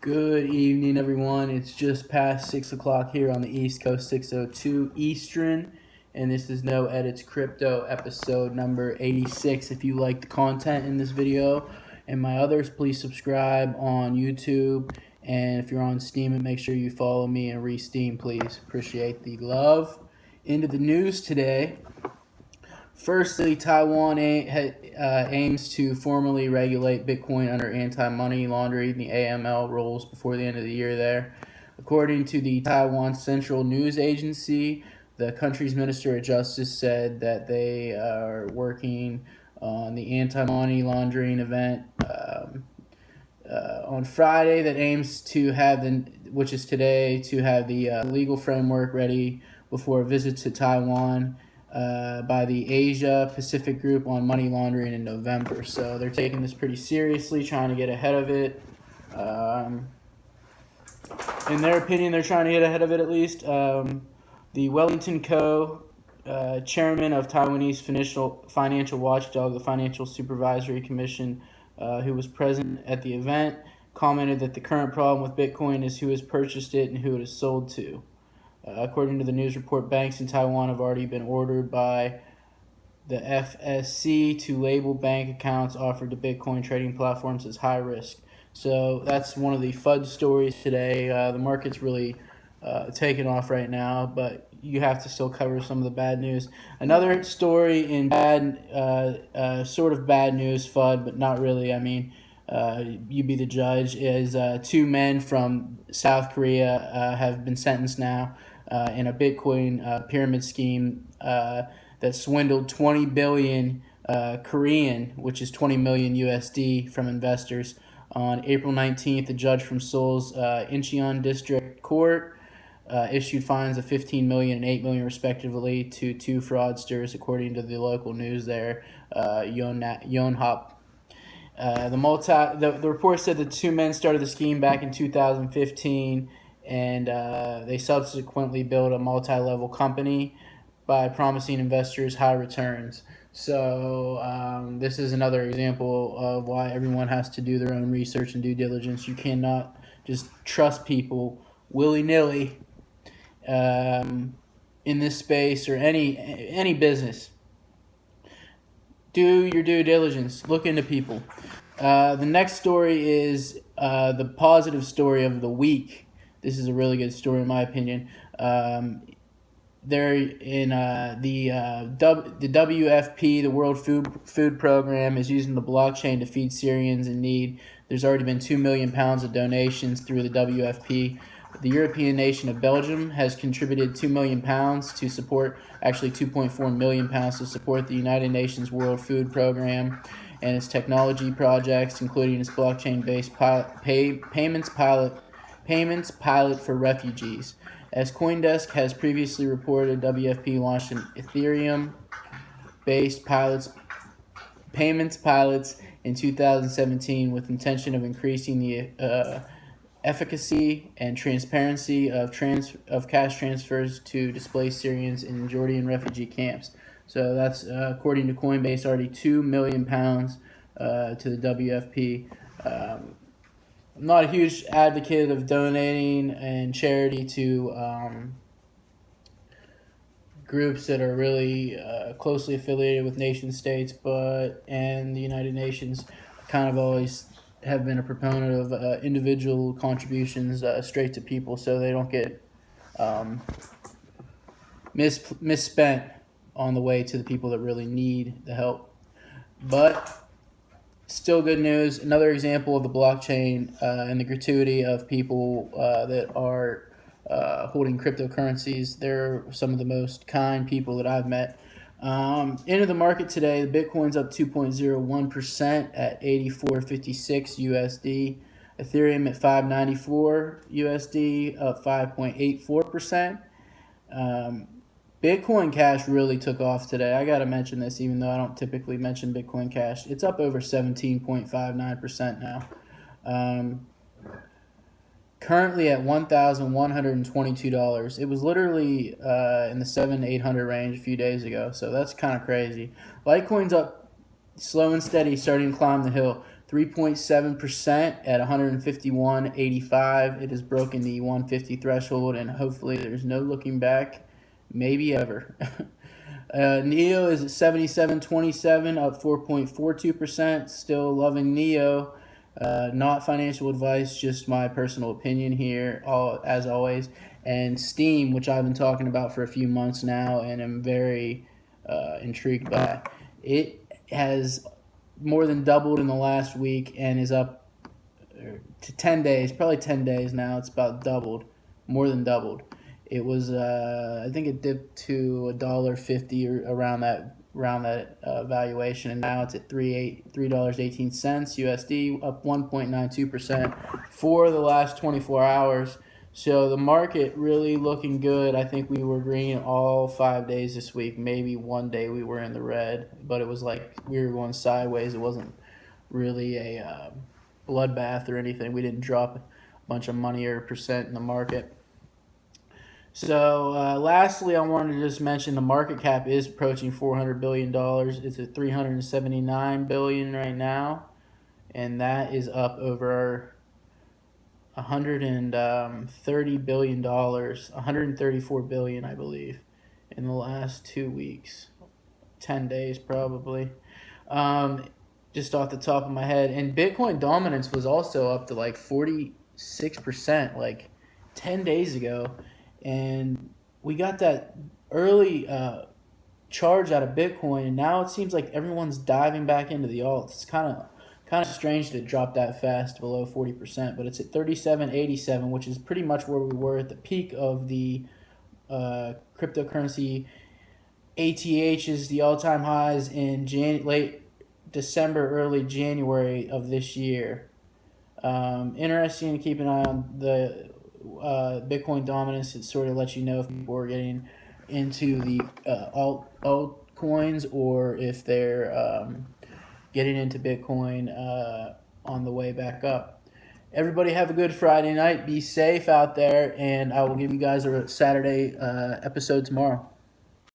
Good evening, everyone. It's just past 6 o'clock here on the East Coast, 6:02 Eastern, and this is No Edits Crypto episode number 86. If you like the content in this video and my others, please subscribe on YouTube, and if you're on Steam, make sure you follow me and re-Steam, please. Appreciate the love. Into the news today. Firstly, Taiwan aims to formally regulate Bitcoin under anti-money laundering, the AML rules, before the end of the year there. According to the Taiwan Central News Agency, the country's Minister of Justice said that they are working on the anti-money laundering event on Friday that aims to have, which is today, to have the legal framework ready before a visit to Taiwan by the Asia Pacific Group on money laundering in November. So they're taking this pretty seriously, trying to get ahead of it. In their opinion, they're trying to get ahead of it at least. The Wellington Co., chairman of Taiwanese financial watchdog, the Financial Supervisory Commission, who was present at the event, commented that the current problem with Bitcoin is who has purchased it and who it is sold to. According to the news report, banks in Taiwan have already been ordered by the FSC to label bank accounts offered to Bitcoin trading platforms as high risk. So that's one of the FUD stories today. The market's really taking off right now, but you have to still cover some of the bad news. Another story in sort of bad news, FUD, but not really. I mean, you be the judge. Is two men from South Korea have been sentenced now in a Bitcoin pyramid scheme that swindled 20 billion Korean, which is 20 million USD, from investors. On April 19th, a judge from Seoul's Incheon District Court issued fines of 15 million and 8 million respectively to two fraudsters, according to the local news there, Yonhap. The report said the two men started the scheme back in 2015, and they subsequently built a multi-level company by promising investors high returns. So this is another example of why everyone has to do their own research and due diligence. You cannot just trust people willy-nilly in this space or any business. Do your due diligence. Look into people. The next story is the positive story of the week. This is a really good story in my opinion. They're in the WFP, the World Food Program, is using the blockchain to feed Syrians in need. There's already been 2 million pounds of donations through the WFP. The European nation of Belgium has contributed 2 million pounds to support, actually 2.4 million pounds to support the United Nations World Food Program and its technology projects, including its blockchain-based payments pilot for refugees. As CoinDesk has previously reported, WFP launched an Ethereum-based payments pilots in 2017 with intention of increasing the efficacy and transparency of cash transfers to displaced Syrians in Jordan refugee camps. So that's, according to Coinbase, already 2 million pounds to the WFP. I'm not a huge advocate of donating and charity to groups that are really closely affiliated with nation states, and the United Nations kind of always have been a proponent of individual contributions straight to people, so they don't get misspent on the way to the people that really need the help. But still good news. Another example of the blockchain and the gratuity of people that are holding cryptocurrencies. They're some of the most kind people that I've met. Into the market today, the Bitcoin's up 2.01% at 84.56 USD. Ethereum at 594 USD, up 5.84%. Bitcoin Cash really took off today. I got to mention this, even though I don't typically mention Bitcoin Cash. It's up over 17.59% now. Currently at $1,122. It was literally in the 700-800 range a few days ago, so that's kind of crazy. Litecoin's up slow and steady, starting to climb the hill. 3.7% at 151.85. It has broken the 150 threshold, and hopefully there's no looking back, maybe ever. NEO is at 77.27, up 4.42%. Still loving NEO. Not financial advice, just my personal opinion here, as always. And Steam, which I've been talking about for a few months now, and am very intrigued by. It has more than doubled in the last week and is up to 10 days, probably 10 days now. It's about doubled, more than doubled. It was, I think it dipped to $1.50 or around that valuation, and now it's at $3.18 USD, up 1.92% for the last 24 hours. So the market really looking good. I think we were green all 5 days this week. Maybe one day we were in the red, but it was like we were going sideways. It wasn't really a bloodbath or anything. We didn't drop a bunch of money or percent in the market. So lastly, I wanted to just mention the market cap is approaching $400 billion. It's at $379 billion right now, and that is up over $130 billion, $134 billion, I believe, in the last 2 weeks, 10 days probably. Just off the top of my head. And Bitcoin dominance was also up to like 46% like 10 days ago. And we got that early charge out of Bitcoin, and now it seems like everyone's diving back into the alts. It's kind of strange to drop that fast below 40%, but it's at 37.87, which is pretty much where we were at the peak of the cryptocurrency ATHs, the all-time highs in late December, early January of this year. Interesting to keep an eye on the Bitcoin dominance. It sort of lets you know if people are getting into the altcoins or if they're getting into Bitcoin on the way back up. Everybody have a good Friday night. Be safe out there, and I will give you guys a Saturday episode tomorrow.